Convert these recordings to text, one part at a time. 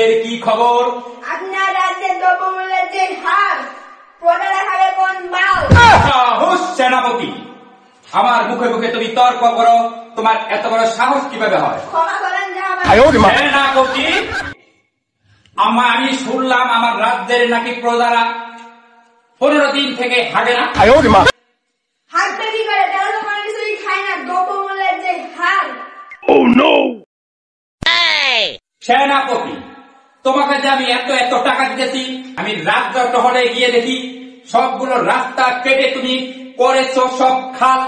রাজ্যের কি খবর? আপনার রাজ্যের দ্রব্যমূল্যের যে হার, প্রজারা খাবে কোন মাল? সাহস সেনাপতি, আমার মুখে মুখে তুমি তর্ক করো, তোমার এত বড় সাহস কিভাবে হয়? ক্ষমা করেন সেনাপতি, আমি শুনলাম আমার রাজ্যের নাকি প্রজারা 15 দিন থেকে হাগে না। হাঁটবে কি করে? তারা তো কোনো কিছুই খায় না। দ্রব্যমূল্যের যে হার। সেনাপতি, তোমাকে যে আমি এত এত টাকা দিতেছি, আমি রাজ্য শহরে গিয়ে দেখি সবগুলো রাস্তা কেটে তুমি করেছো সব খাল।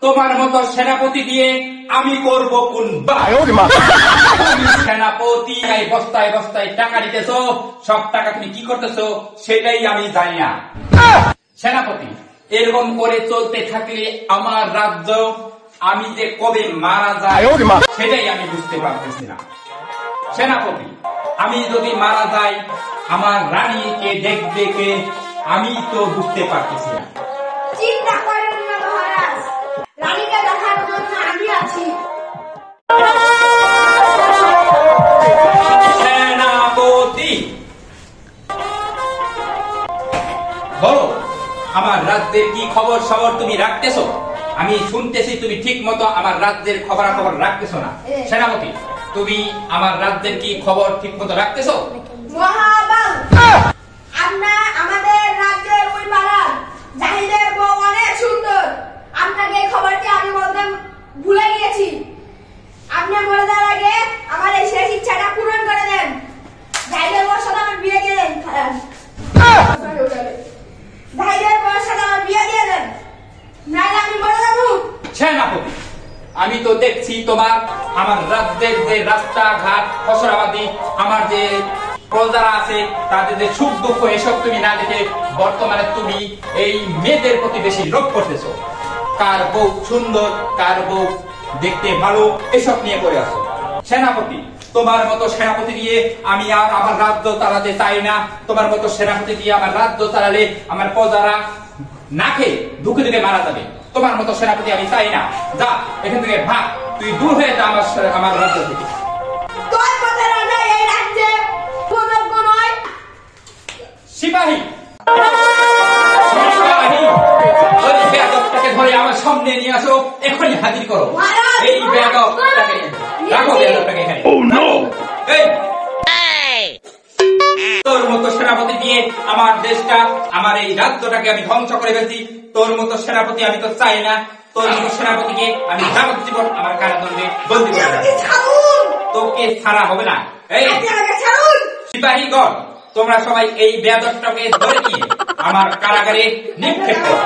তোমার মতো সেনাপতি দিয়ে আমি করব কোন সেনাপতি? বস্তায় বস্তায় টাকা দিতেছো, সব টাকা তুমি কি করতেছো সেটাই আমি জানি না। সেনাপতি, এরকম করে চলতে থাকলে আমার রাজ্য আমি যে কবে মারা যায় সেটাই আমি বুঝতে পারতেছি না। সেনাপতি, আমি যদি মারা যাই আমার রানীকে দেখবে কে? আমি তো বুঝতে পারতেছি না। চিন্তা করেন না মহারাজ, রানীকে দেখার জন্য আমি আছি। সেনাপতি, বলো আমার রাজ্যের কি খবর সবর তুমি রাখতেছো? আমি শুনতেছি তুমি ঠিক মতো আমার রাজ্যের খবরাখবর রাখতেছো না। সেনাপতি, তুমি আমার রাজ্যের কি খবর ঠিক মতো রাখতেছো? মহাবাল, আপনার আমাদের রাজ্যের ওই পাড়ার জাহিদের বউ অনেক সুন্দর। আপনাকে এই খবরটি আমি বলতে ভুলে গিয়েছি। আপনি মরে যাওয়ার আগে আমার এই শেষ ইচ্ছাটা পূরণ করে দেন। জাহিদের বউর সাথে আমার বিয়ে দিয়ে দেন। জাহিদের বউর সাথে আমার বিয়ে দিয়ে দেন, নাহলে আমি মরে যাবো। সেনাপতি, আমি তো দেখছি তোমার আমার রাজ্যের যে রাস্তাঘাট ফসলাবাদী আমার যে প্রজারা আছে তাদের যে সুখ দুঃখ এসব তুমি না দেখে বর্তমানে তুমি এই মেয়েদের প্রতি বেশি লোভ করতেছো। কার বউ সুন্দর, কার বউ দেখতে ভালো, এসব নিয়ে করে আসো। সেনাপতি, তোমার মতো সেনাপতি দিয়ে আমি আর আমার রাজ্য চালাতে চাই না। তোমার মতো সেনাপতি দিয়ে আমার রাজ্য চালালে আমার প্রজারা না খেয়ে দুঃখে দুঃখে মারা যাবে। তোমার মতো সেনাপতি আমি চাই না। যা এখান থেকে ভাগ, তুই দূর হয়ে যা আমার রাজ্য থেকে। তোর মতো রাজা এই রাজ্যে যোগ্য নয়। সিপাহী, সিপাহী, ওই বেয়াদবটাকে ধরে আমার সামনে নিয়ে আসো, এখনই হাজির করো। এই বেয়াদবটাকে রাখো, বেয়াদবটাকে এখানে। তোর মতো সেনাপতি দিয়ে আমার দেশটা, আমার এই রাজ্যটাকে আমি ধ্বংস করে ফেলছি। তোর মতো সেনাপতি আমি তো চাই না। তোর মতো সেনাপতিকে আমি যাবজ্জীবন আমার কারাদণ্ডে বন্দী করে রাখবো। তোকে ছাড়া হবে না। এই সিপাহীগণ, তোমরা সবাই এই বেয়াদবটাকে ধরে নিয়ে আমার কারাগারে নিক্ষেপ করো।